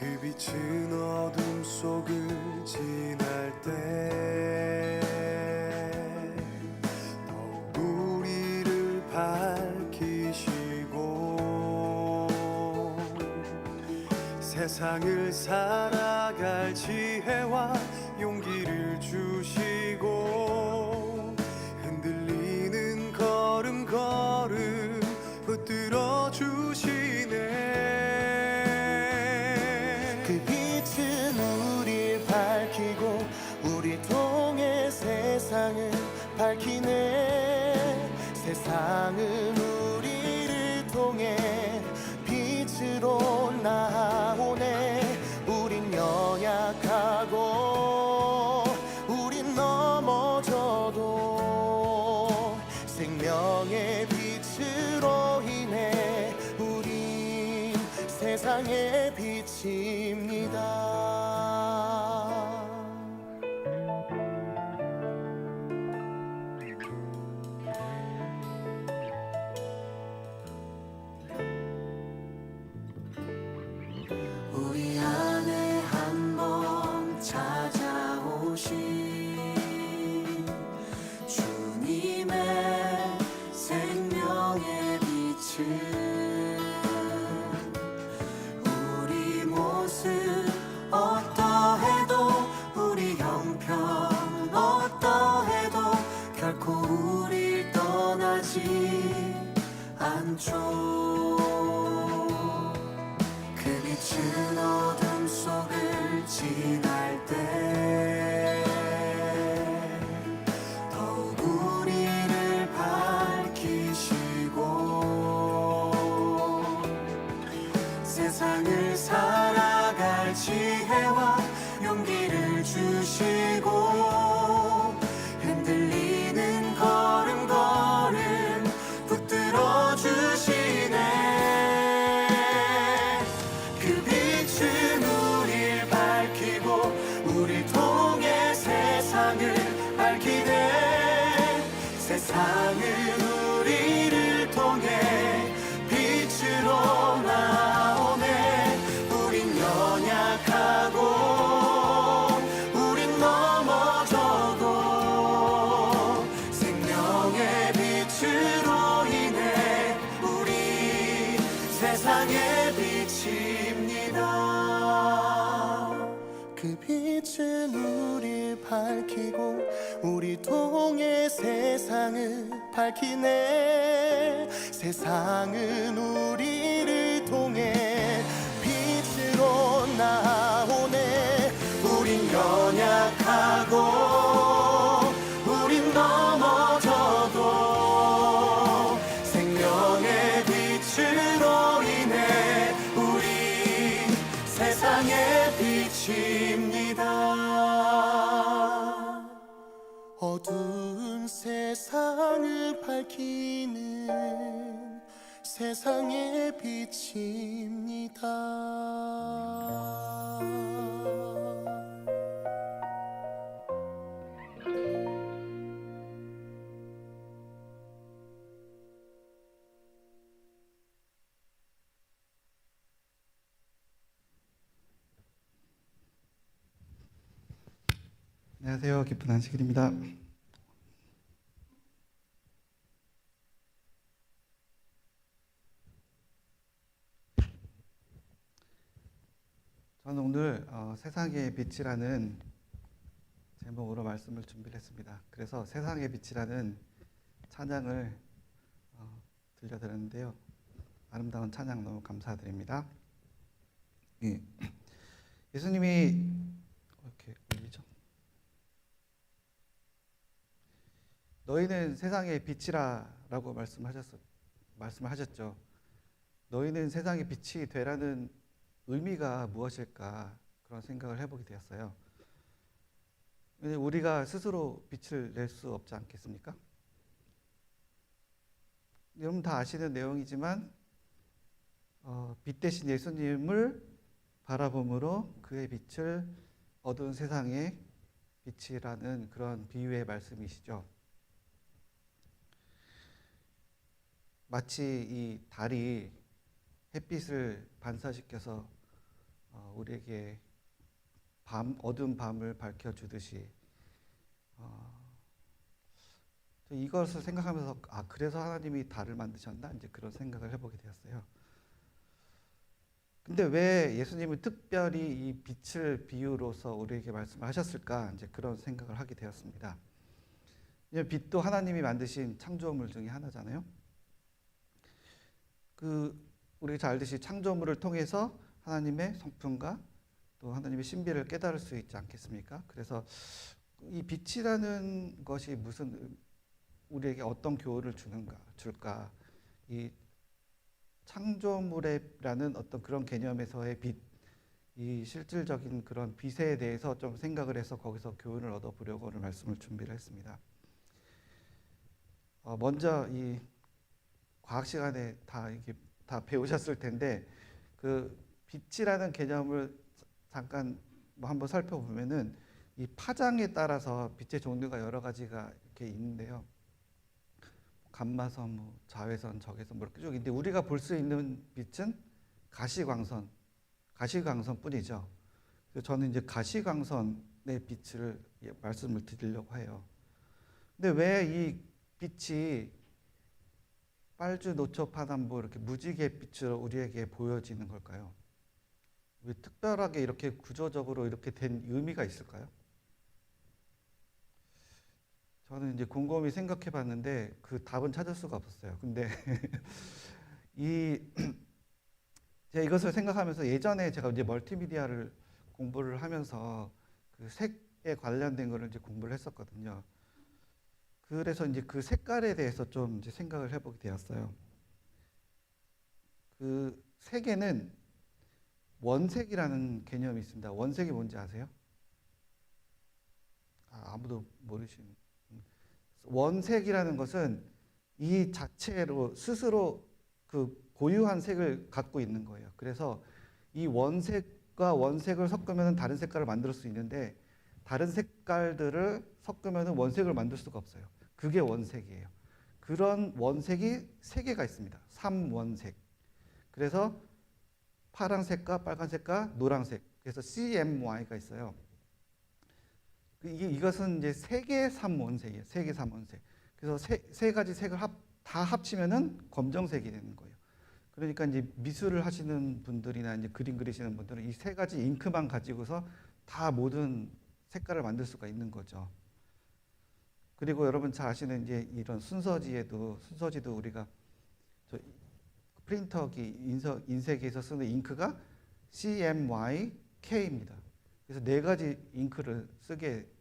그 빛은 어둠 속을 지날 때 더욱 우리를 밝히시고 세상을 살아갈 지혜와 용기를 주시고 흔들리는 걸음걸음 붙들어 주시네. 그 빛은 우릴 밝히고 우리 통해 세상을 밝히네. 세상은 우리를 통해 빛으로 나오네. 우린 연약하고 우린 넘어져도 생명의 빛으로 인해 우린 세상의 빛입니다. 우리 안에 한번 찾아오신 주님의 생명의 빛을 우리 모습 어떠해도 우리 형편 어떠해도 결코 우릴 떠나지 않죠. 그 빛은 어둠 속을 지날 때 더욱 우리를 밝히시고 세상을 살아갈 지혜와 용기를 주시고 흔들리는 걸음걸음 붙들어 주시네. 그 빛은 우릴 밝히고 우릴 통해 세상을 밝히네. 세상은 우리를 통해 빛으로 나오네. 우린 연약하고 우린 넘어져도 생명의 빛으로 인해 우리 세상의 빛입니다. 그 빛은 우릴 밝히고 우리 통해 세상을 밝히네. 세상은 우리를 통해 빛으로 나오네. 우린 연약하고 우린 넘어져도 생명의 빛으로 인해 우리 세상의 빛입니다. 어두운 세상을 밝히는 세상의 빛입니다. 안녕하세요. 기쁜 안식일입니다. 저는 오늘 세상의 빛이라는 제목으로 말씀을 준비를 했습니다. 그래서 세상의 빛이라는 찬양을 들려드렸는데요. 아름다운 찬양 너무 감사드립니다. 예. 예수님이 이렇게 올리죠. 너희는 세상의 빛이라라고 말씀하셨죠. 너희는 세상의 빛이 되라는 의미가 무엇일까 그런 생각을 해보게 되었어요. 우리가 스스로 빛을 낼 수 없지 않겠습니까? 여러분 다 아시는 내용이지만 빛 대신 예수님을 바라봄으로 그의 빛을 어두운 세상에 빛이라는 그런 비유의 말씀이시죠. 마치 이 달이 햇빛을 반사시켜서 우리에게 어두운 밤을 밝혀주듯이 이것을 생각하면서 그래서 하나님이 달을 만드셨나 이제 그런 생각을 해보게 되었어요. 근데 왜 예수님은 특별히 이 빛을 비유로서 우리에게 말씀을 하셨을까 이제 그런 생각을 하게 되었습니다. 왜냐하면 빛도 하나님이 만드신 창조물 중에 하나잖아요. 우리가 잘 알듯이 창조물을 통해서 하나님의 성품과 또 하나님의 신비를 깨달을 수 있지 않겠습니까? 그래서 이 빛이라는 것이 우리에게 어떤 교훈을 줄까? 이 창조물이라는 어떤 그런 개념에서의 빛, 이 실질적인 그런 빛에 대해서 좀 생각을 해서 거기서 교훈을 얻어보려고 오늘 말씀을 준비를 했습니다. 먼저 이 과학 시간에 다 배우셨을 텐데 그 빛이라는 개념을 잠깐 한번 살펴보면은 이 파장에 따라서 빛의 종류가 여러 가지가 이렇게 있는데요. 감마선, 자외선, 적외선 이렇게 쭉 있는데 우리가 볼 수 있는 빛은 가시광선뿐이죠. 그래서 저는 이제 가시광선의 빛을 말씀을 드리려고 해요. 근데 왜 이 빛이 빨주, 노초, 파남보 이렇게 무지개 빛으로 우리에게 보여지는 걸까요? 왜 특별하게 이렇게 구조적으로 이렇게 된 의미가 있을까요? 저는 이제 곰곰이 생각해 봤는데 그 답은 찾을 수가 없었어요. 근데 제가 이것을 생각하면서 예전에 제가 이제 멀티미디어를 공부를 하면서 그 색에 관련된 거를 이제 공부를 했었거든요. 그래서 이제 그 색깔에 대해서 좀 이제 생각을 해보게 되었어요. 그 색에는 원색이라는 개념이 있습니다. 원색이 뭔지 아세요? 아무도 모르시는. 원색이라는 것은 이 자체로 스스로 그 고유한 색을 갖고 있는 거예요. 그래서 이 원색과 원색을 섞으면 다른 색깔을 만들 수 있는데 다른 색깔들을 섞으면 원색을 만들 수가 없어요. 그게 원색이에요. 그런 원색이 3개가 있습니다. 3원색. 그래서 파란색과 빨간색과 노란색. 그래서 CMY가 있어요. 이것은 이제 세계 3원색이에요. 세계 3원색. 그래서 세 가지 색을 다 합치면은 검정색이 되는 거예요. 그러니까 이제 미술을 하시는 분들이나 이제 그림 그리시는 분들은 이 3가지 잉크만 가지고서 다 모든 색깔을 만들 수가 있는 거죠. 그리고 여러분 잘 아시는 이제 이런 순서지도 우리가 프린터기 인쇄기에서 쓰는 잉크가 CMYK입니다. 그래서 4가지 잉크를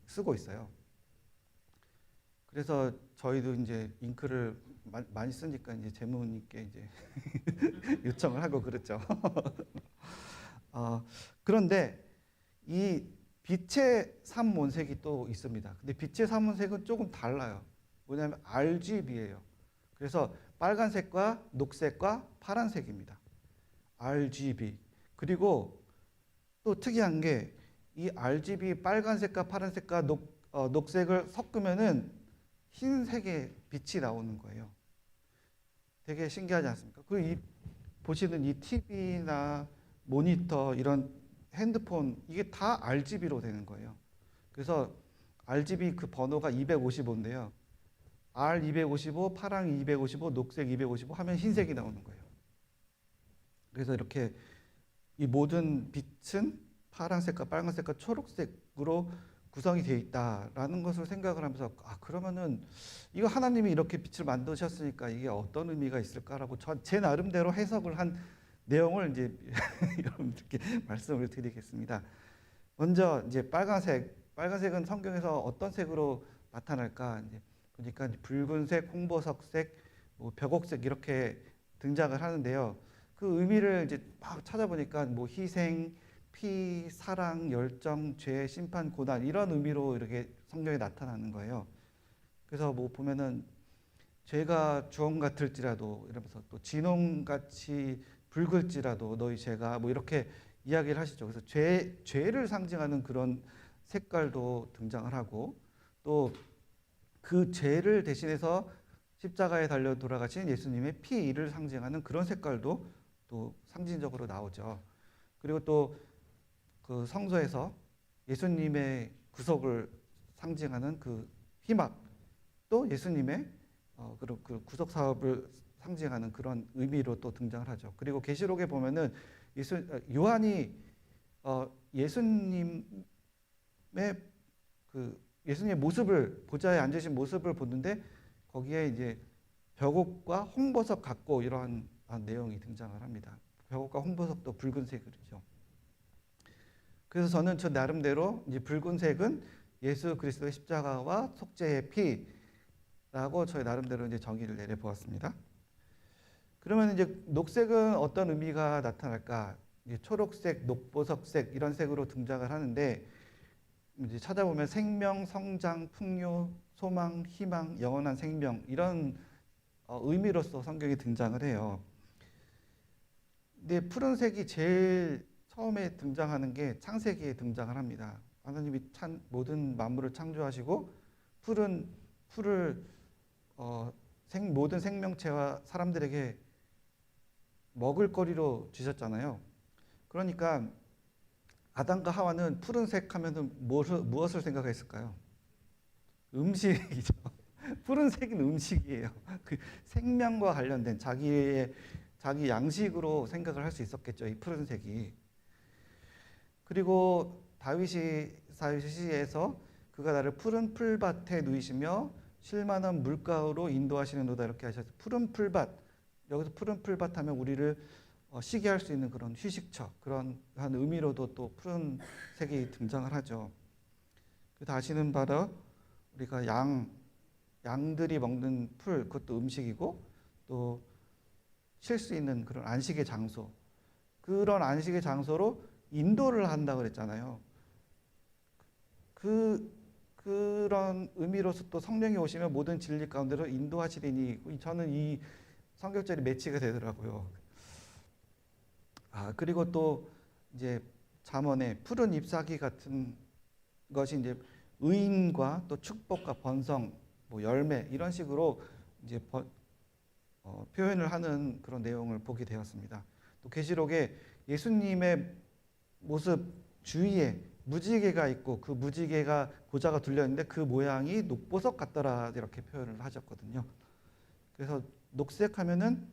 쓰고 있어요. 그래서 저희도 이제 잉크를 많이 쓰니까 이제 재무님께 이제 요청을 하고 그렇죠. 그런데 이 빛의 3원색이 또 있습니다. 근데 빛의 3원색은 조금 달라요. 뭐냐면 RGB예요. 그래서 빨간색과 녹색과 파란색입니다. RGB. 그리고 또 특이한 게 이 RGB 빨간색과 파란색과 녹색을 섞으면은 흰색의 빛이 나오는 거예요. 되게 신기하지 않습니까? 보시는 이 TV나 모니터 이런 핸드폰 이게 다 RGB로 되는 거예요. 그래서 RGB 그 번호가 255인데요. R255, 파랑 255, 녹색 255 하면 흰색이 나오는 거예요. 그래서 이렇게 이 모든 빛은 파란색과 빨간색과 초록색으로 구성이 되어 있다라는 것을 생각을 하면서 그러면은 이거 하나님이 이렇게 빛을 만드셨으니까 이게 어떤 의미가 있을까라고 제 나름대로 해석을 한 내용을 이제 여러분들께 말씀을 드리겠습니다. 먼저 이제 빨간색은 성경에서 어떤 색으로 나타날까? 이제 보니까 붉은색, 홍보석색, 벽옥색 이렇게 등장을 하는데요. 그 의미를 이제 막 찾아보니까 희생, 피, 사랑, 열정, 죄, 심판, 고난 이런 의미로 이렇게 성경에 나타나는 거예요. 그래서 보면은 죄가 주홍 같을지라도 이러면서 또 진홍같이 붉을지라도 너희 죄가 이렇게 이야기를 하시죠. 그래서 죄를 상징하는 그런 색깔도 등장을 하고 또 그 죄를 대신해서 십자가에 달려 돌아가신 예수님의 피를 상징하는 그런 색깔도 또 상징적으로 나오죠. 그리고 또 그 성소에서 예수님의 구속을 상징하는 그 희막, 또 예수님의 그런 그 구속 사업을 상징하는 그런 의미로 또 등장을 하죠. 그리고 계시록에 보면은 요한이 예수님의 예수님의 모습을, 보좌에 앉으신 모습을 보는데 거기에 이제 벽옥과 홍보석 같고 이러한 내용이 등장을 합니다. 벽옥과 홍보석도 붉은색이죠. 그래서 저는 저 나름대로 이제 붉은색은 예수 그리스도의 십자가와 속죄의 피라고 저희 나름대로 이제 정의를 내려 보았습니다. 그러면 이제 녹색은 어떤 의미가 나타날까? 이제 초록색, 녹보석색 이런 색으로 등장을 하는데 이제 찾아보면 생명, 성장, 풍요, 소망, 희망, 영원한 생명 이런 의미로서 성경이 등장을 해요. 근데 푸른색이 제일 처음에 등장하는 게 창세기에 등장을 합니다. 하나님이 모든 만물을 창조하시고 풀을 모든 생명체와 사람들에게 먹을거리로 주셨잖아요. 그러니까 아담과 하와는 푸른색 하면은 무엇을 생각했을까요? 음식이죠. 푸른색은 음식이에요. 그 생명과 관련된 자기 양식으로 생각을 할 수 있었겠죠. 이 푸른색이. 그리고 다윗이 시에서 그가 나를 푸른 풀밭에 누이시며 쉴만한 물가로 인도하시는도다 이렇게 하셔서 푸른 풀밭, 여기서 푸른 풀밭 하면 우리를 쉬게 할 수 있는 그런 휴식처, 그런 한 의미로도 또 푸른색이 등장을 하죠. 다시는 바로 우리가 양들이 먹는 풀, 그것도 음식이고 또 쉴 수 있는 그런 안식의 장소, 그런 안식의 장소로 인도를 한다고 그랬잖아요. 그런 의미로서 또 성령이 오시면 모든 진리 가운데로 인도하시리니, 저는 이 성경절이 매치가 되더라고요. 그리고 또 이제 잠언에 푸른 잎사귀 같은 것이 이제 의인과 또 축복과 번성, 뭐 열매 이런 식으로 이제 표현을 하는 그런 내용을 보게 되었습니다. 또 계시록에 예수님의 모습 주위에 무지개가 있고 그 무지개가 고자가 둘려 있는데 그 모양이 녹보석 같더라 이렇게 표현을 하셨거든요. 그래서 녹색하면은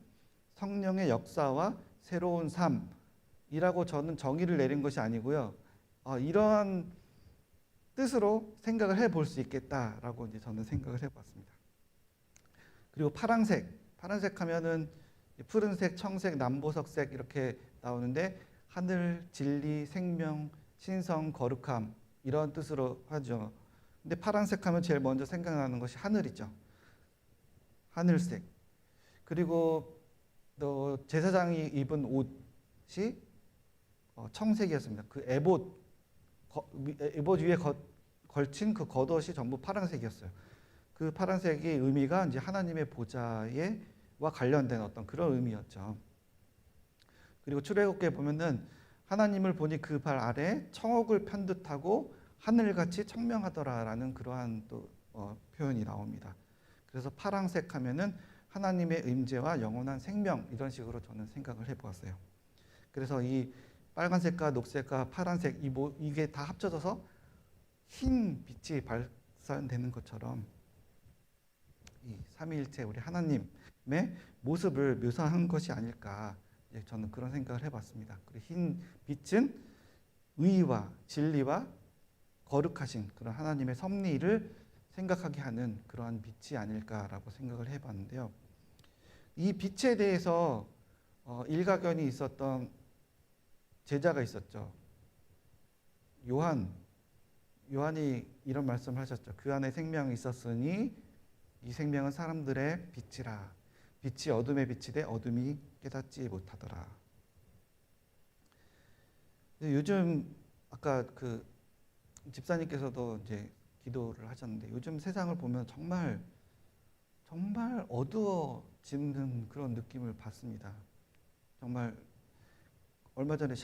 성령의 역사와 새로운 삶이라고 저는 정의를 내린 것이 아니고요. 이러한 뜻으로 생각을 해볼 수 있겠다라고 이제 저는 생각을 해봤습니다. 그리고 파란색 하면은 푸른색, 청색, 남보석색 이렇게 나오는데 하늘, 진리, 생명, 신성, 거룩함 이런 뜻으로 하죠. 근데 파란색 하면 제일 먼저 생각나는 것이 하늘이죠. 하늘색. 그리고 또 제사장이 입은 옷이 청색이었습니다. 그 에봇 위에 걸친 그 겉옷이 전부 파란색이었어요. 그 파란색의 의미가 이제 하나님의 보좌와 관련된 어떤 그런 의미였죠. 그리고 출애굽기에 보면은 하나님을 보니 그 발 아래 청옥을 편 듯하고 하늘같이 청명하더라라는 그러한 또 표현이 나옵니다. 그래서 파란색 하면은 하나님의 임재와 영원한 생명 이런 식으로 저는 생각을 해보았어요. 그래서 이 빨간색과 녹색과 파란색 이게 다 합쳐져서 흰 빛이 발산되는 것처럼 이 삼위일체 우리 하나님의 모습을 묘사한 것이 아닐까 저는 그런 생각을 해봤습니다. 그리고 흰 빛은 의와 진리와 거룩하신 그런 하나님의 섭리를 생각하게 하는 그러한 빛이 아닐까라고 생각을 해봤는데요. 이 빛에 대해서 일가견이 있었던 제자가 있었죠. 요한이 이런 말씀을 하셨죠. 그 안에 생명이 있었으니 이 생명은 사람들의 빛이라. 빛이 어둠에 비치되 어둠이 깨닫지 못하더라. 요즘 아까 그 집사님께서도 이제 기도를 하셨는데 요즘 세상을 보면 정말 어두워지는 그런 느낌을 받습니다. 정말 얼마 전에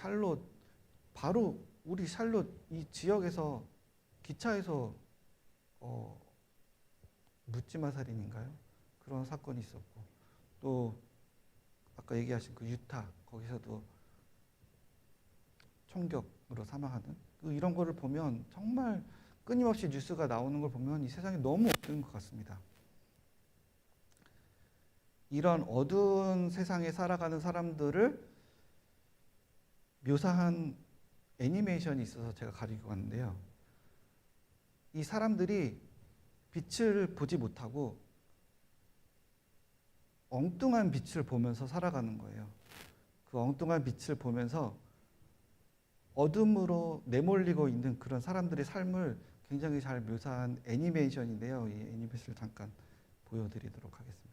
바로 우리 샬롯 이 지역에서 기차에서 묻지마 살인인가요? 그런 사건이 있었고 또 아까 얘기하신 그 유타 거기서도 총격 사망하는 이런 거를 보면 정말 끊임없이 뉴스가 나오는 걸 보면 이 세상이 너무 어두운 것 같습니다. 이런 어두운 세상에 살아가는 사람들을 묘사한 애니메이션이 있어서 제가 가지고 왔는데요. 이 사람들이 빛을 보지 못하고 엉뚱한 빛을 보면서 살아가는 거예요. 그 엉뚱한 빛을 보면서 어둠으로 내몰리고 있는 그런 사람들의 삶을 굉장히 잘 묘사한 애니메이션인데요. 이 애니메이션을 잠깐 보여드리도록 하겠습니다.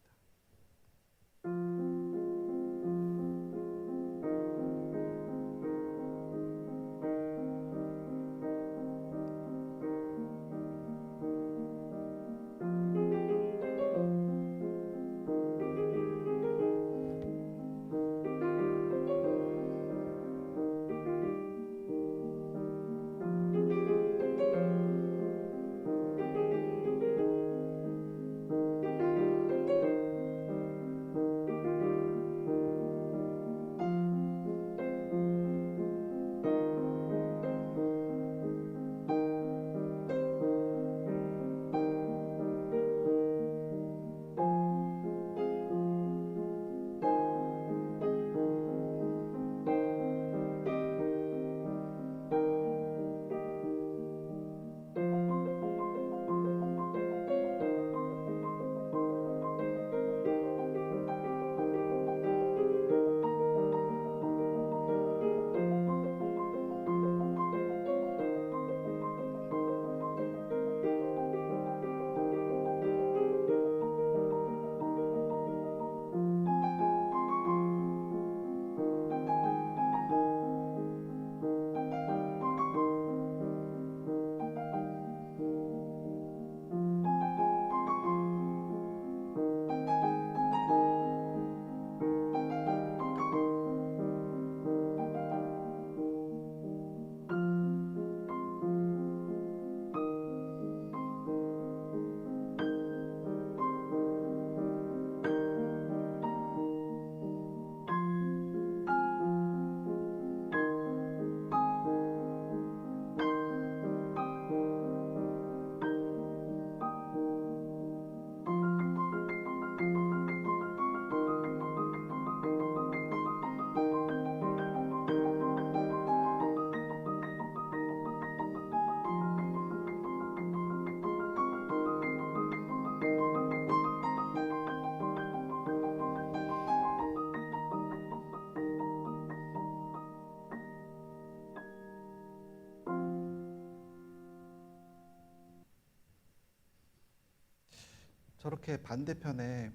저렇게 반대편에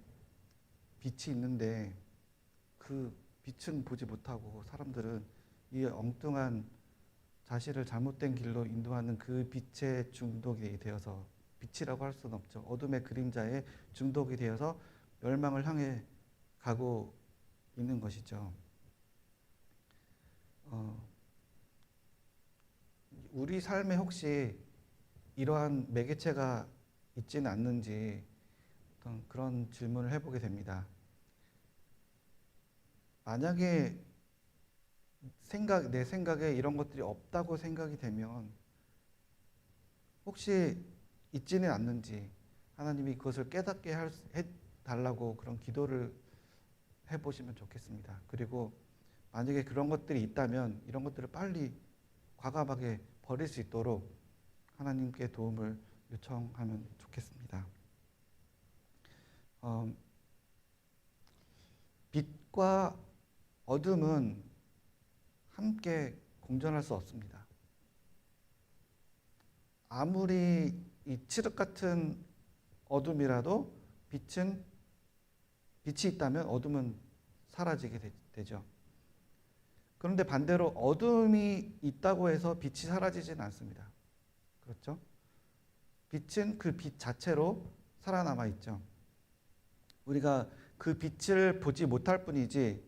빛이 있는데 그 빛은 보지 못하고 사람들은 이 엉뚱한 자신을 잘못된 길로 인도하는 그 빛에 중독이 되어서, 빛이라고 할 수는 없죠. 어둠의 그림자에 중독이 되어서 멸망을 향해 가고 있는 것이죠. 우리 삶에 혹시 이러한 매개체가 있지는 않는지 어떤 그런 질문을 해보게 됩니다. 만약에 내 생각에 이런 것들이 없다고 생각이 되면 혹시 있지는 않는지 하나님이 그것을 깨닫게 해달라고 그런 기도를 해보시면 좋겠습니다. 그리고 만약에 그런 것들이 있다면 이런 것들을 빨리 과감하게 버릴 수 있도록 하나님께 도움을 요청하면 좋겠습니다. 빛과 어둠은 함께 공존할 수 없습니다. 아무리 이 칠흑 같은 어둠이라도 빛이 있다면 어둠은 사라지게 되죠. 그런데 반대로 어둠이 있다고 해서 빛이 사라지진 않습니다. 그렇죠? 빛은 그 빛 자체로 살아남아 있죠. 우리가 그 빛을 보지 못할 뿐이지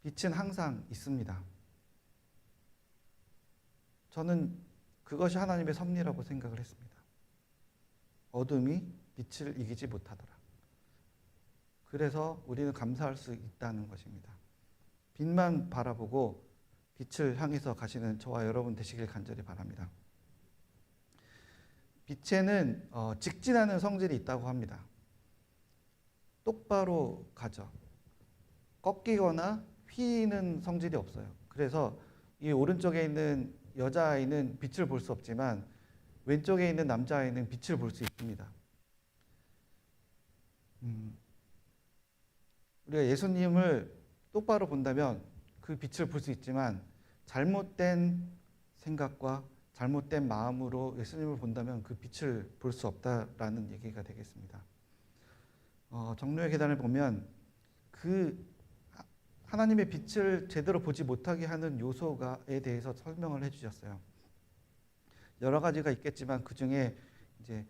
빛은 항상 있습니다. 저는 그것이 하나님의 섭리라고 생각을 했습니다. 어둠이 빛을 이기지 못하더라. 그래서 우리는 감사할 수 있다는 것입니다. 빛만 바라보고 빛을 향해서 가시는 저와 여러분 되시길 간절히 바랍니다. 빛에는 직진하는 성질이 있다고 합니다. 똑바로 가죠. 꺾이거나 휘는 성질이 없어요. 그래서 이 오른쪽에 있는 여자아이는 빛을 볼 수 없지만 왼쪽에 있는 남자아이는 빛을 볼 수 있습니다. 우리가 예수님을 똑바로 본다면 그 빛을 볼 수 있지만 잘못된 생각과 잘못된 마음으로 예수님을 본다면 그 빛을 볼 수 없다라는 얘기가 되겠습니다. 정로의 계단을 보면 그 하나님의 빛을 제대로 보지 못하게 하는 요소에 대해서 설명을 해주셨어요. 여러 가지가 있겠지만 그 중에 이제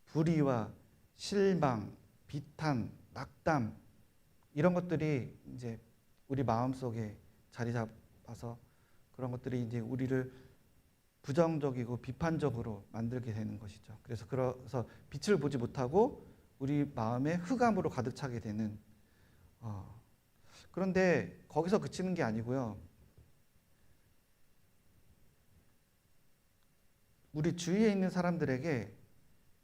불의와 실망, 비탄, 낙담 이런 것들이 이제 우리 마음 속에 자리 잡아서 그런 것들이 이제 우리를 부정적이고 비판적으로 만들게 되는 것이죠. 그래서 빛을 보지 못하고 우리 마음에 흑암으로 가득 차게 되는. 그런데 거기서 그치는 게 아니고요. 우리 주위에 있는 사람들에게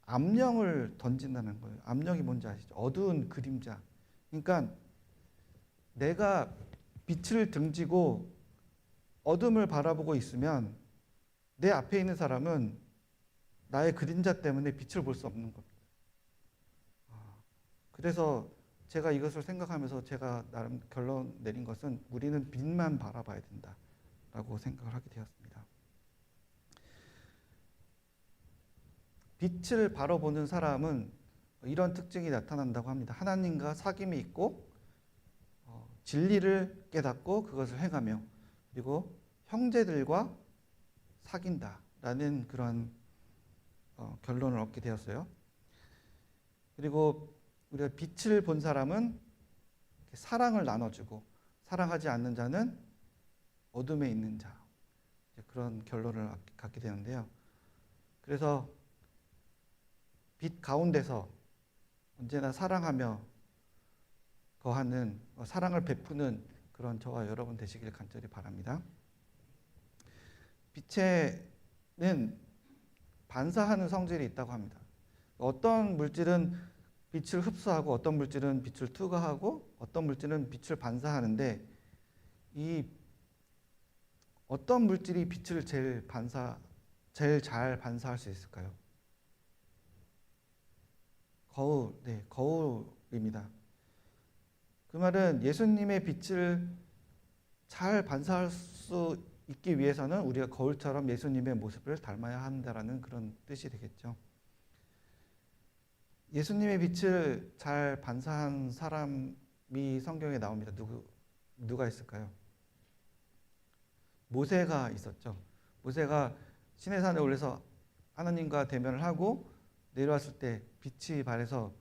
암령을 던진다는 거예요. 암령이 뭔지 아시죠? 어두운 그림자. 그러니까 내가 빛을 등지고 어둠을 바라보고 있으면 내 앞에 있는 사람은 나의 그림자 때문에 빛을 볼 수 없는 겁니다. 그래서 제가 이것을 생각하면서 제가 나름 결론 내린 것은 우리는 빛만 바라봐야 된다라고 생각을 하게 되었습니다. 빛을 바라보는 사람은 이런 특징이 나타난다고 합니다. 하나님과 사귐이 있고 진리를 깨닫고 그것을 행하며 그리고 형제들과 사귄다라는 그런 결론을 얻게 되었어요. 그리고 우리가 빛을 본 사람은 사랑을 나눠주고 사랑하지 않는 자는 어둠에 있는 자, 그런 결론을 갖게 되는데요. 그래서 빛 가운데서 언제나 사랑하며 거하는 사랑을 베푸는 그런 저와 여러분 되시길 간절히 바랍니다. 빛에는 반사하는 성질이 있다고 합니다. 어떤 물질은 빛을 흡수하고 어떤 물질은 빛을 투과하고 어떤 물질은 빛을 반사하는데 이 어떤 물질이 빛을 제일 잘 반사할 수 있을까요? 거울입니다. 그 말은 예수님의 빛을 잘 반사할 수 있기 위해서는 우리가 거울처럼 예수님의 모습을 닮아야 한다라는 그런 뜻이 되겠죠. 예수님의 빛을 잘 반사한 사람이 성경에 나옵니다. 누가 있을까요? 모세가 있었죠. 모세가 시내산에 올라서 하나님과 대면을 하고 내려왔을 때 빛이 발해서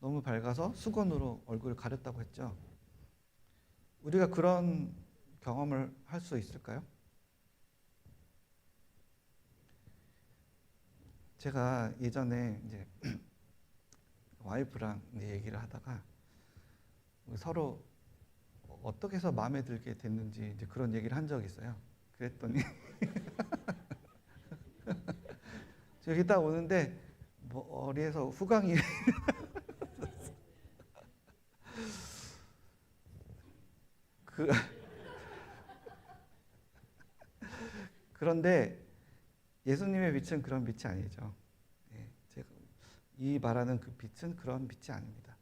너무 밝아서 수건으로 얼굴을 가렸다고 했죠. 우리가 그런 경험을 할 수 있을까요? 제가 예전에 이제 와이프랑 얘기를 하다가 서로 어떻게 해서 마음에 들게 됐는지 이제 그런 얘기를 한 적이 있어요. 그랬더니 저기 딱 오는데 머리에서 후광이 그런데 예수님의 빛은 그런 빛이 아니죠. 제가 이 말하는 그 빛은 그런 빛이 아닙니다.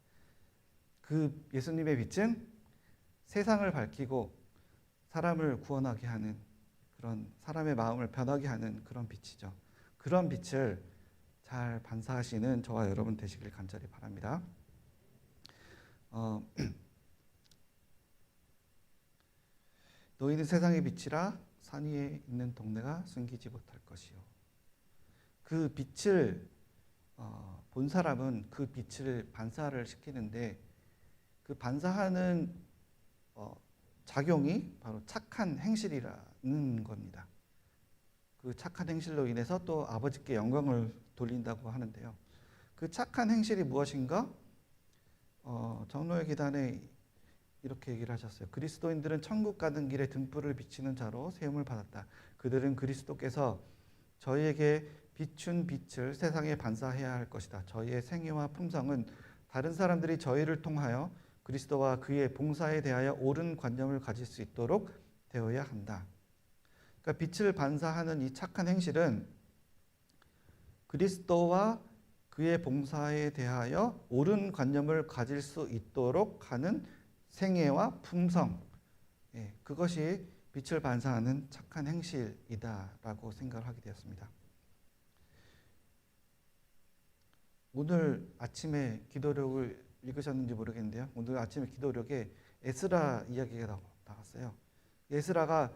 그 예수님의 빛은 세상을 밝히고 사람을 구원하게 하는 그런 사람의 마음을 변하게 하는 그런 빛이죠. 그런 빛을 잘 반사하시는 저와 여러분 되시길 간절히 바랍니다. 너희는 세상의 빛이라 산 위에 있는 동네가 숨기지 못할 것이요. 그 빛을 본 사람은 그 빛을 반사를 시키는데 그 반사하는 작용이 바로 착한 행실이라는 겁니다. 그 착한 행실로 인해서 또 아버지께 영광을 돌린다고 하는데요. 그 착한 행실이 무엇인가? 정로의 계단에 이렇게 얘기를 하셨어요. 그리스도인들은 천국 가는 길에 등불을 비치는 자로 세움을 받았다. 그들은 그리스도께서 저희에게 비춘 빛을 세상에 반사해야 할 것이다. 저희의 생애와 품성은 다른 사람들이 저희를 통하여 그리스도와 그의 봉사에 대하여 옳은 관념을 가질 수 있도록 되어야 한다. 그러니까 빛을 반사하는 이 착한 행실은 그리스도와 그의 봉사에 대하여 옳은 관념을 가질 수 있도록 하는 생애와 품성, 그것이 빛을 반사하는 착한 행실이다라고 생각을 하게 되었습니다. 오늘 아침에 기도록을 읽으셨는지 모르겠는데요. 오늘 아침에 기도록에 에스라 이야기가 나왔어요. 에스라가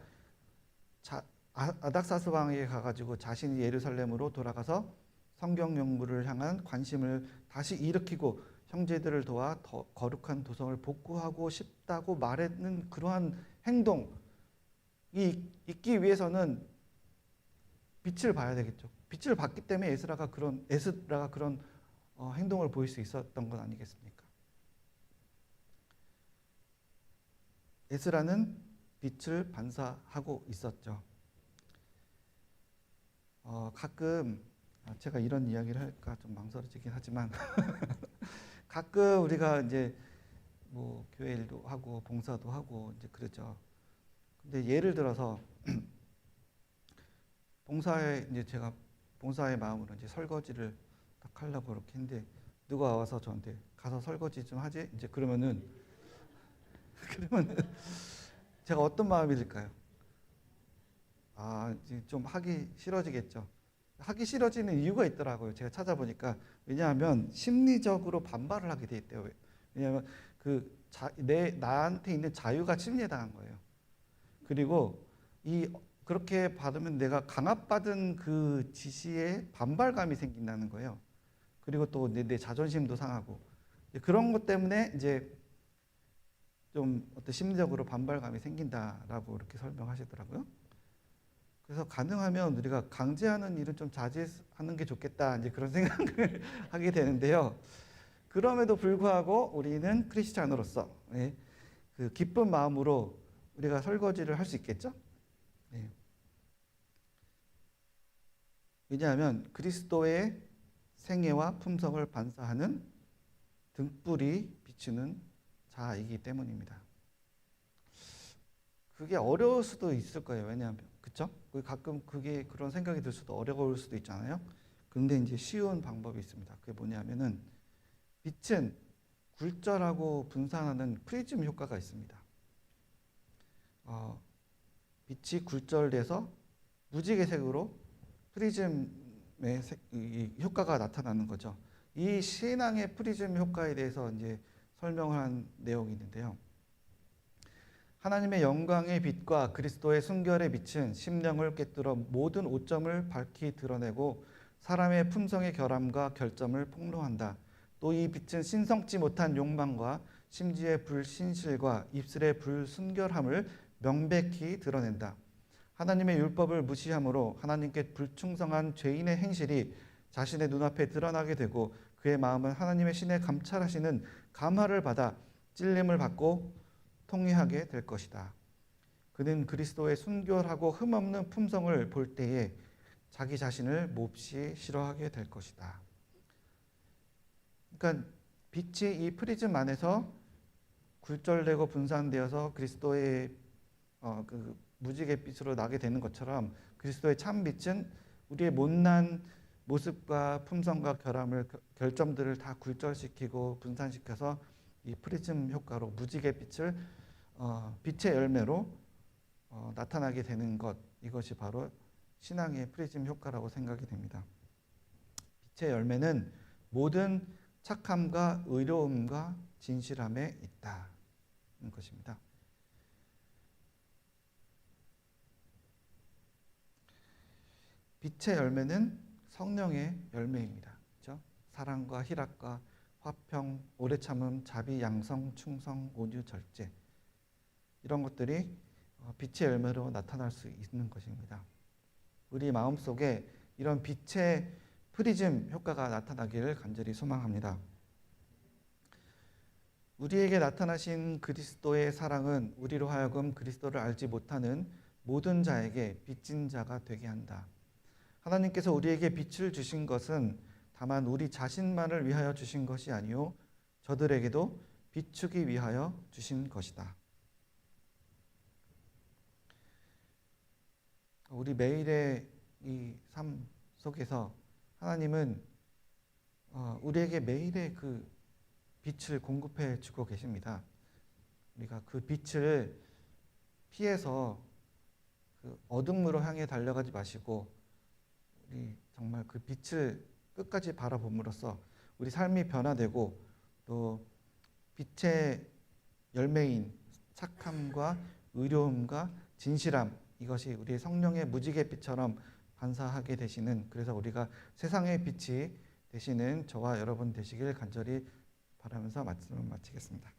아닥사스 왕에게 가가지고 자신이 예루살렘으로 돌아가서 성경 연구를 향한 관심을 다시 일으키고 형제들을 도와 더 거룩한 도성을 복구하고 싶다고 말하는 그러한 행동이 있기 위해서는 빛을 봐야 되겠죠. 빛을 봤기 때문에 에스라가 그런 행동을 보일 수 있었던 건 아니겠습니까? 에스라는 빛을 반사하고 있었죠. 가끔 제가 이런 이야기를 할까 좀 망설여지긴 하지만 가끔 우리가 이제 뭐 교회 일도 하고 봉사도 하고 이제 그러죠. 근데 예를 들어서 제가 봉사의 마음으로 이제 설거지를 딱 하려고 그렇게 했는데 누가 와서 저한테 가서 설거지 좀 하지? 이제 그러면은 제가 어떤 마음이 들까요? 이제 좀 하기 싫어지겠죠. 하기 싫어지는 이유가 있더라고요. 제가 찾아보니까 왜냐하면 심리적으로 반발을 하게 돼 있대요. 왜냐하면 나한테 있는 자유가 침해당한 거예요. 그리고 그렇게 받으면 내가 강압받은 그 지시에 반발감이 생긴다는 거예요. 그리고 또 내 자존심도 상하고 그런 것 때문에 이제 좀 어떤 심리적으로 반발감이 생긴다라고 이렇게 설명하시더라고요. 그래서 가능하면 우리가 강제하는 일은 좀 자제하는 게 좋겠다 이제 그런 생각을 하게 되는데요. 그럼에도 불구하고 우리는 크리스찬으로서 그 기쁜 마음으로 우리가 설거지를 할 수 있겠죠? 왜냐하면 그리스도의 생애와 품성을 반사하는 등불이 비추는 자이기 때문입니다. 그게 어려울 수도 있을 거예요. 왜냐하면 그렇죠? 가끔 그런 생각이 들 수도 어려울 수도 있잖아요. 그런데 이제 쉬운 방법이 있습니다. 그게 뭐냐면은 빛은 굴절하고 분산하는 프리즘 효과가 있습니다. 빛이 굴절돼서 무지개색으로 프리즘의 효과가 나타나는 거죠. 이 신앙의 프리즘 효과에 대해서 이제 설명을 한 내용이 있는데요. 하나님의 영광의 빛과 그리스도의 순결의 빛은 심령을 꿰뚫어 모든 오점을 밝히 드러내고 사람의 품성의 결함과 결점을 폭로한다. 또 이 빛은 신성치 못한 욕망과 심지의 불신실과 입술의 불순결함을 명백히 드러낸다. 하나님의 율법을 무시함으로 하나님께 불충성한 죄인의 행실이 자신의 눈앞에 드러나게 되고 그의 마음은 하나님의 신에 감찰하시는 감화를 받아 찔림을 받고 통회하게 될 것이다. 그는 그리스도의 순결하고 흠없는 품성을 볼 때에 자기 자신을 몹시 싫어하게 될 것이다. 그러니까 빛이 이 프리즘 안에서 굴절되고 분산되어서 그리스도의 그 무지갯빛으로 나게 되는 것처럼 그리스도의 참 빛은 우리의 못난 모습과 품성과 결점들을 다 굴절시키고 분산시켜서 이 프리즘 효과로 무지갯빛을 빛의 열매로 나타나게 되는 것, 이것이 바로 신앙의 프리즘 효과라고 생각이 됩니다. 빛의 열매는 모든 착함과 의로움과 진실함에 있다는 것입니다. 빛의 열매는 성령의 열매입니다. 그렇죠? 사랑과 희락과 화평, 오래 참음, 자비, 양성, 충성, 온유, 절제, 이런 것들이 빛의 열매로 나타날 수 있는 것입니다. 우리 마음속에 이런 빛의 프리즘 효과가 나타나기를 간절히 소망합니다. 우리에게 나타나신 그리스도의 사랑은 우리로 하여금 그리스도를 알지 못하는 모든 자에게 빚진 자가 되게 한다. 하나님께서 우리에게 빛을 주신 것은 다만 우리 자신만을 위하여 주신 것이 아니요 저들에게도 비추기 위하여 주신 것이다. 우리 매일의 이 삶 속에서 하나님은 우리에게 매일의 그 빛을 공급해 주고 계십니다. 우리가 그 빛을 피해서 그 어둠으로 향해 달려가지 마시고 우리 정말 그 빛을 끝까지 바라봄으로써 우리 삶이 변화되고 또 빛의 열매인 착함과 의로움과 진실함, 이것이 우리의 성령의 무지개 빛처럼 반사하게 되시는, 그래서 우리가 세상의 빛이 되시는 저와 여러분 되시길 간절히 바라면서 말씀을 마치겠습니다.